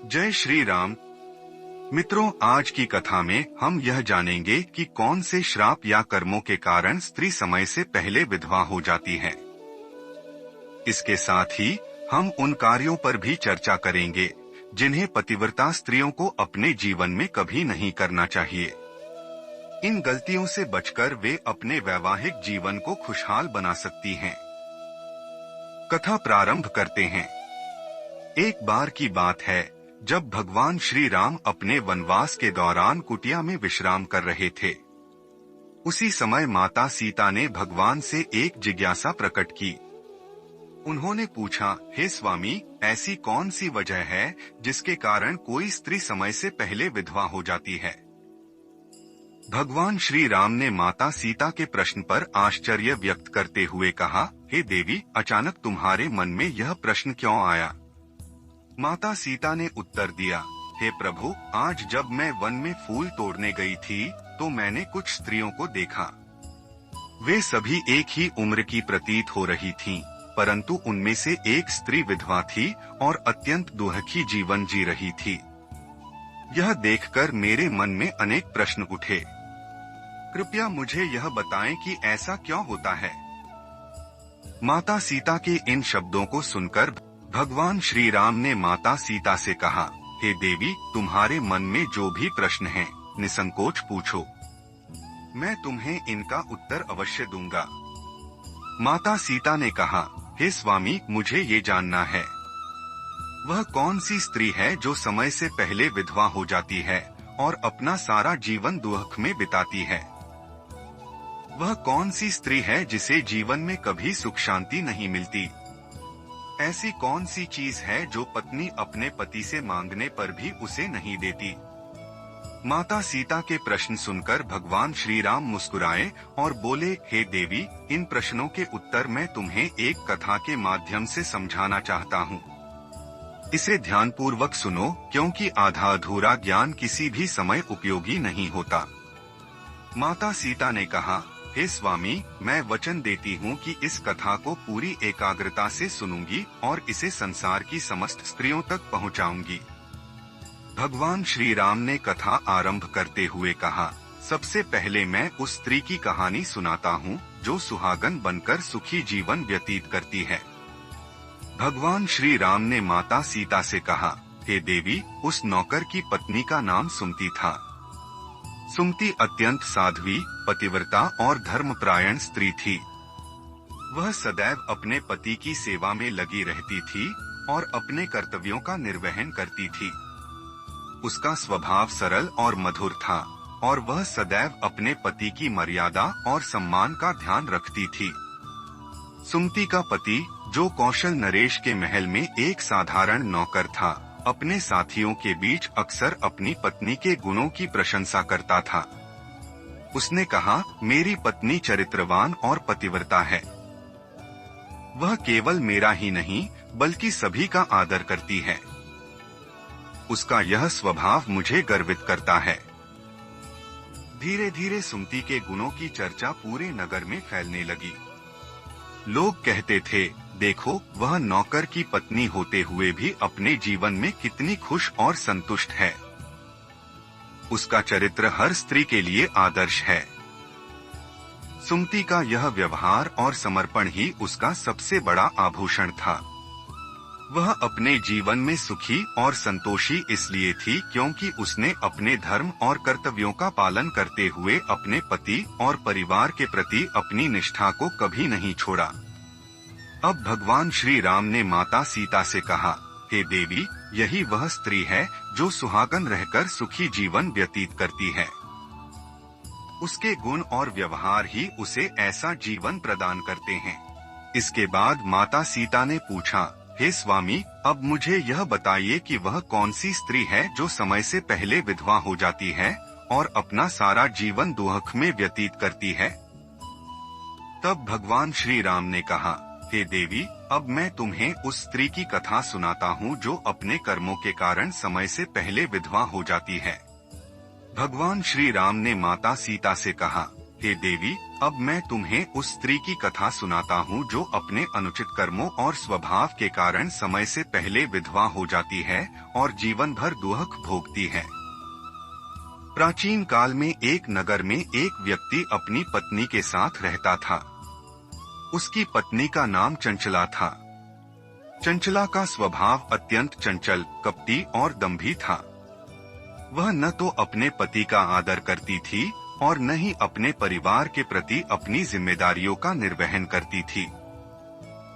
जय श्री राम। मित्रों, आज की कथा में हम यह जानेंगे कि कौन से श्राप या कर्मों के कारण स्त्री समय से पहले विधवा हो जाती है। इसके साथ ही हम उन कार्यों पर भी चर्चा करेंगे जिन्हें पतिव्रता स्त्रियों को अपने जीवन में कभी नहीं करना चाहिए। इन गलतियों से बचकर वे अपने वैवाहिक जीवन को खुशहाल बना सकती हैं। कथा प्रारंभ करते हैं। एक बार की बात है जब भगवान श्री राम अपने वनवास के दौरान कुटिया में विश्राम कर रहे थे। उसी समय माता सीता ने भगवान से एक जिज्ञासा प्रकट की। उन्होंने पूछा, हे स्वामी, ऐसी कौन सी वजह है जिसके कारण कोई स्त्री समय से पहले विधवा हो जाती है। भगवान श्री राम ने माता सीता के प्रश्न पर आश्चर्य व्यक्त करते हुए कहा, हे देवी, अचानक तुम्हारे मन में यह प्रश्न क्यों आया। माता सीता ने उत्तर दिया, हे प्रभु, आज जब मैं वन में फूल तोड़ने गई थी तो मैंने कुछ स्त्रियों को देखा। वे सभी एक ही उम्र की प्रतीत हो रही थीं, परंतु उनमें से एक स्त्री विधवा थी और अत्यंत दुखी जीवन जी रही थी। यह देखकर मेरे मन में अनेक प्रश्न उठे। कृपया मुझे यह बताएं कि ऐसा क्यों होता है। माता सीता के इन शब्दों को सुनकर भगवान श्री राम ने माता सीता से कहा, हे देवी, तुम्हारे मन में जो भी प्रश्न हैं, निसंकोच पूछो। मैं तुम्हें इनका उत्तर अवश्य दूंगा। माता सीता ने कहा, हे स्वामी, मुझे ये जानना है, वह कौन सी स्त्री है जो समय से पहले विधवा हो जाती है और अपना सारा जीवन दुख में बिताती है। वह कौन सी स्त्री है जिसे जीवन में कभी सुख शांति नहीं मिलती। ऐसी कौन सी चीज है जो पत्नी अपने पति से मांगने पर भी उसे नहीं देती। माता सीता के प्रश्न सुनकर भगवान श्री राम मुस्कुराए और बोले, हे देवी, इन प्रश्नों के उत्तर मैं तुम्हें एक कथा के माध्यम से समझाना चाहता हूँ। इसे ध्यानपूर्वक सुनो, क्योंकि आधा अधूरा ज्ञान किसी भी समय उपयोगी नहीं होता। माता सीता ने कहा, हे स्वामी, मैं वचन देती हूँ कि इस कथा को पूरी एकाग्रता से सुनूंगी और इसे संसार की समस्त स्त्रियों तक पहुँचाऊंगी। भगवान श्री राम ने कथा आरंभ करते हुए कहा, सबसे पहले मैं उस स्त्री की कहानी सुनाता हूँ जो सुहागन बनकर सुखी जीवन व्यतीत करती है। भगवान श्री राम ने माता सीता से कहा, हे देवी, उस नौकर की पत्नी का नाम सुमति था। सुमति अत्यंत साध्वी, पतिव्रता और धर्मपरायण स्त्री थी। वह सदैव अपने पति की सेवा में लगी रहती थी और अपने कर्तव्यों का निर्वहन करती थी। उसका स्वभाव सरल और मधुर था और वह सदैव अपने पति की मर्यादा और सम्मान का ध्यान रखती थी। सुमति का पति, जो कौशल नरेश के महल में एक साधारण नौकर था, अपने साथियों के बीच अक्सर अपनी पत्नी के गुणों की प्रशंसा करता था। उसने कहा, मेरी पत्नी चरित्रवान और पतिव्रता है। वह केवल मेरा ही नहीं बल्कि सभी का आदर करती है। उसका यह स्वभाव मुझे गर्वित करता है। धीरे धीरे सुमति के गुणों की चर्चा पूरे नगर में फैलने लगी। लोग कहते थे, देखो, वह नौकर की पत्नी होते हुए भी अपने जीवन में कितनी खुश और संतुष्ट है। उसका चरित्र हर स्त्री के लिए आदर्श है। सुमति का यह व्यवहार और समर्पण ही उसका सबसे बड़ा आभूषण था। वह अपने जीवन में सुखी और संतोषी इसलिए थी क्योंकि उसने अपने धर्म और कर्तव्यों का पालन करते हुए अपने पति और परिवार के प्रति अपनी निष्ठा को कभी नहीं छोड़ा। अब भगवान श्री राम ने माता सीता से कहा, हे देवी, यही वह स्त्री है जो सुहागन रहकर सुखी जीवन व्यतीत करती है। उसके गुण और व्यवहार ही उसे ऐसा जीवन प्रदान करते हैं। इसके बाद माता सीता ने पूछा, हे स्वामी, अब मुझे यह बताइए कि वह कौन सी स्त्री है जो समय से पहले विधवा हो जाती है और अपना सारा जीवन दुख में व्यतीत करती है। तब भगवान श्री राम ने कहा, हे देवी, अब मैं तुम्हें उस स्त्री की कथा सुनाता हूँ जो अपने कर्मों के कारण समय से पहले विधवा हो जाती है। भगवान श्री राम ने माता सीता से कहा, हे देवी, अब मैं तुम्हें उस स्त्री की कथा सुनाता हूँ जो अपने अनुचित कर्मों और स्वभाव के कारण समय से पहले विधवा हो जाती है और जीवन भर दुख भोगती है। प्राचीन काल में एक नगर में एक व्यक्ति अपनी पत्नी के साथ रहता था। उसकी पत्नी का नाम चंचला था। चंचला का स्वभाव अत्यंत चंचल, कपटी और दंभी था। वह न तो अपने पति का आदर करती थी और न ही अपने परिवार के प्रति अपनी जिम्मेदारियों का निर्वहन करती थी।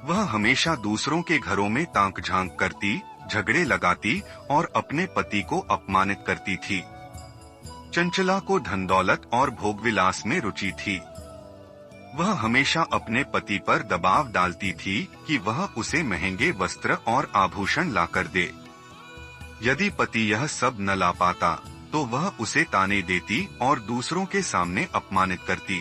वह हमेशा दूसरों के घरों में ताक झांक करती, झगड़े लगाती और अपने पति को अपमानित करती थी। चंचला को धन दौलत और भोगविलास में रुचि थी। वह हमेशा अपने पति पर दबाव डालती थी कि वह उसे महंगे वस्त्र और आभूषण लाकर दे। यदि पति यह सब न ला पाता तो वह उसे ताने देती और दूसरों के सामने अपमानित करती।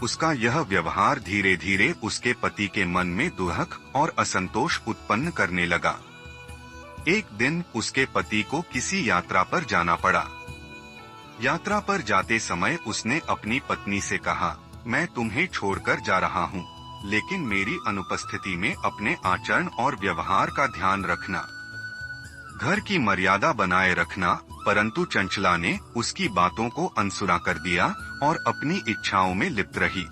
उसका यह व्यवहार धीरे धीरे उसके पति के मन में दुख और असंतोष उत्पन्न करने लगा। एक दिन उसके पति को किसी यात्रा पर जाना पड़ा। यात्रा पर जाते समय उसने अपनी पत्नी से कहा, मैं तुम्हें छोड़कर जा रहा हूँ, लेकिन मेरी अनुपस्थिति में अपने आचरण और व्यवहार का ध्यान रखना। घर की मर्यादा बनाए रखना। परंतु चंचला ने उसकी बातों को अनसुना कर दिया और अपनी इच्छाओं में लिप्त रही।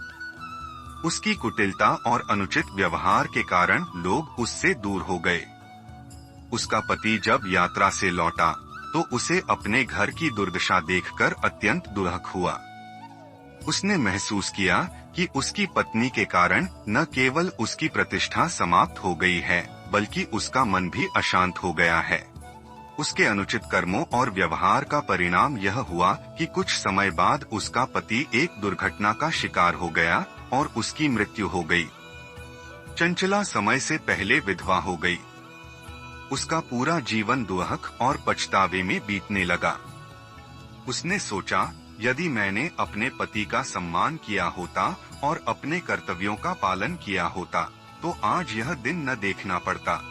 उसकी कुटिलता और अनुचित व्यवहार के कारण लोग उससे दूर हो गए। उसका पति जब यात्रा से लौटा तो उसे अपने घर की दुर्दशा देखकर अत्यंत दुख हुआ। उसने महसूस किया कि उसकी पत्नी के कारण न केवल उसकी प्रतिष्ठा समाप्त हो गई है, बल्कि उसका मन भी अशांत हो गया है। उसके अनुचित कर्मों और व्यवहार का परिणाम यह हुआ कि कुछ समय बाद उसका पति एक दुर्घटना का शिकार हो गया और उसकी मृत्यु हो गई। चंचला समय से पहले विधवा हो गई। उसका पूरा जीवन दुख और पछतावे में बीतने लगा। उसने सोचा, यदि मैंने अपने पति का सम्मान किया होता और अपने कर्तव्यों का पालन किया होता तो आज यह दिन न देखना पड़ता।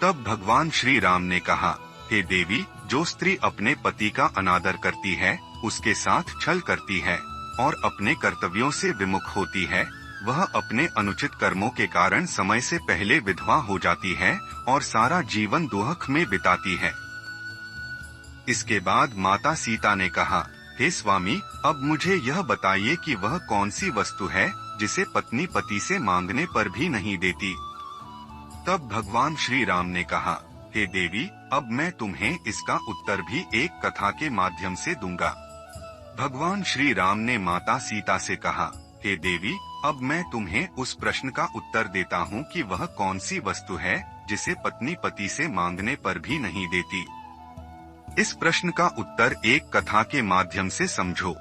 तब भगवान श्री राम ने कहा, हे देवी, जो स्त्री अपने पति का अनादर करती है, उसके साथ छल करती है और अपने कर्तव्यों से विमुख होती है, वह अपने अनुचित कर्मों के कारण समय से पहले विधवा हो जाती है और सारा जीवन दुख में बिताती है। इसके बाद माता सीता ने कहा, हे स्वामी, अब मुझे यह बताइए कि वह कौन सी वस्तु है जिसे पत्नी पति से मांगने पर भी नहीं देती। तब भगवान श्री राम ने कहा, हे देवी, अब मैं तुम्हें इसका उत्तर भी एक कथा के माध्यम से दूंगा। भगवान श्री राम ने माता सीता से कहा, हे देवी, अब मैं तुम्हें उस प्रश्न का उत्तर देता हूँ कि वह कौन सी वस्तु है जिसे पत्नी पति से मांगने पर भी नहीं देती। इस प्रश्न का उत्तर एक कथा के माध्यम से समझो।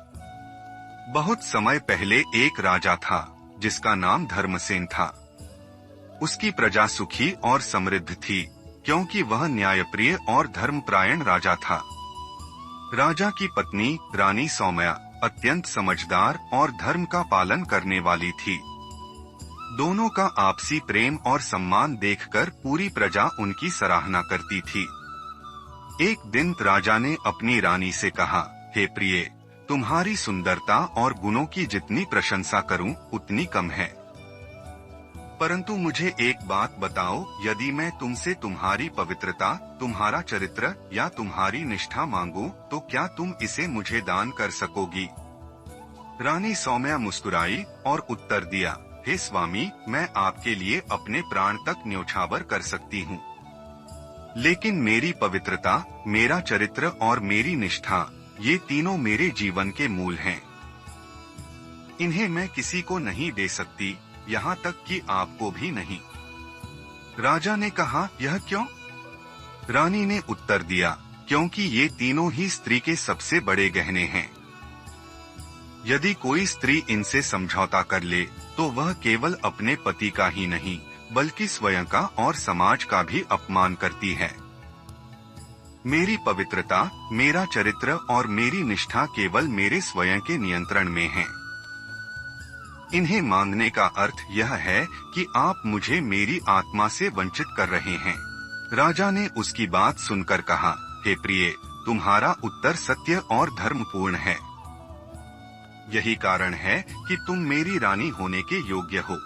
बहुत समय पहले एक राजा था जिसका नाम धर्मसेन था। उसकी प्रजा सुखी और समृद्ध थी क्योंकि वह न्यायप्रिय और धर्मपरायण राजा था। राजा की पत्नी रानी सौम्या अत्यंत समझदार और धर्म का पालन करने वाली थी। दोनों का आपसी प्रेम और सम्मान देखकर पूरी प्रजा उनकी सराहना करती थी। एक दिन राजा ने अपनी रानी से कहा, हे प्रिय, तुम्हारी सुंदरता और गुणों की जितनी प्रशंसा करूं उतनी कम है। परंतु मुझे एक बात बताओ, यदि मैं तुमसे तुम्हारी पवित्रता, तुम्हारा चरित्र या तुम्हारी निष्ठा मांगूं, तो क्या तुम इसे मुझे दान कर सकोगी? रानी सौम्या मुस्कुराई और उत्तर दिया, हे स्वामी, मैं आपके लिए अपने प्राण तक न्योछावर कर सकती हूँ, लेकिन मेरी पवित्रता, मेरा चरित्र और मेरी निष्ठा, ये तीनों मेरे जीवन के मूल हैं। इन्हें मैं किसी को नहीं दे सकती, यहाँ तक कि आपको भी नहीं। राजा ने कहा, यह क्यों? रानी ने उत्तर दिया, क्योंकि ये तीनों ही स्त्री के सबसे बड़े गहने हैं। यदि कोई स्त्री इनसे समझौता कर ले तो वह केवल अपने पति का ही नहीं बल्कि स्वयं का और समाज का भी अपमान करती है। मेरी पवित्रता, मेरा चरित्र और मेरी निष्ठा केवल मेरे स्वयं के नियंत्रण में है। इन्हें मांगने का अर्थ यह है कि आप मुझे मेरी आत्मा से वंचित कर रहे हैं। राजा ने उसकी बात सुनकर कहा, हे प्रिय, तुम्हारा उत्तर सत्य और धर्मपूर्ण है। यही कारण है कि तुम मेरी रानी होने के योग्य हो।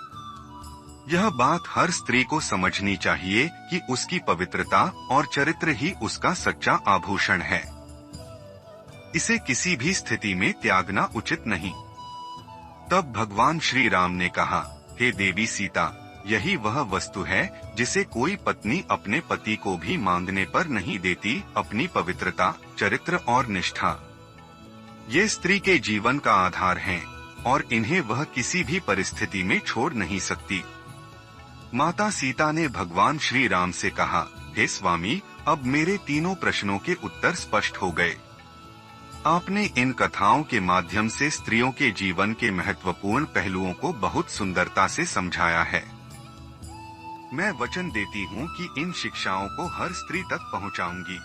यह बात हर स्त्री को समझनी चाहिए कि उसकी पवित्रता और चरित्र ही उसका सच्चा आभूषण है। इसे किसी भी स्थिति में त्यागना उचित नहीं। तब भगवान श्री राम ने कहा, हे देवी सीता, यही वह वस्तु है जिसे कोई पत्नी अपने पति को भी मांगने पर नहीं देती, अपनी पवित्रता, चरित्र और निष्ठा। ये स्त्री के जीवन का आधार हैं और इन्हें वह किसी भी परिस्थिति में छोड़ नहीं सकती। माता सीता ने भगवान श्री राम से कहा, हे स्वामी, अब मेरे तीनों प्रश्नों के उत्तर स्पष्ट हो गए। आपने इन कथाओं के माध्यम से स्त्रियों के जीवन के महत्वपूर्ण पहलुओं को बहुत सुंदरता से समझाया है। मैं वचन देती हूँ कि इन शिक्षाओं को हर स्त्री तक पहुँचाऊंगी।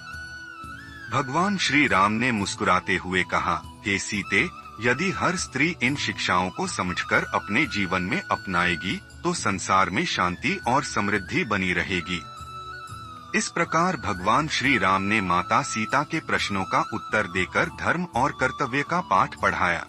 भगवान श्री राम ने मुस्कुराते हुए कहा, हे सीते, यदि हर स्त्री इन शिक्षाओं को समझकर अपने जीवन में अपनाएगी तो संसार में शांति और समृद्धि बनी रहेगी। इस प्रकार भगवान श्री राम ने माता सीता के प्रश्नों का उत्तर देकर धर्म और कर्तव्य का पाठ पढ़ाया।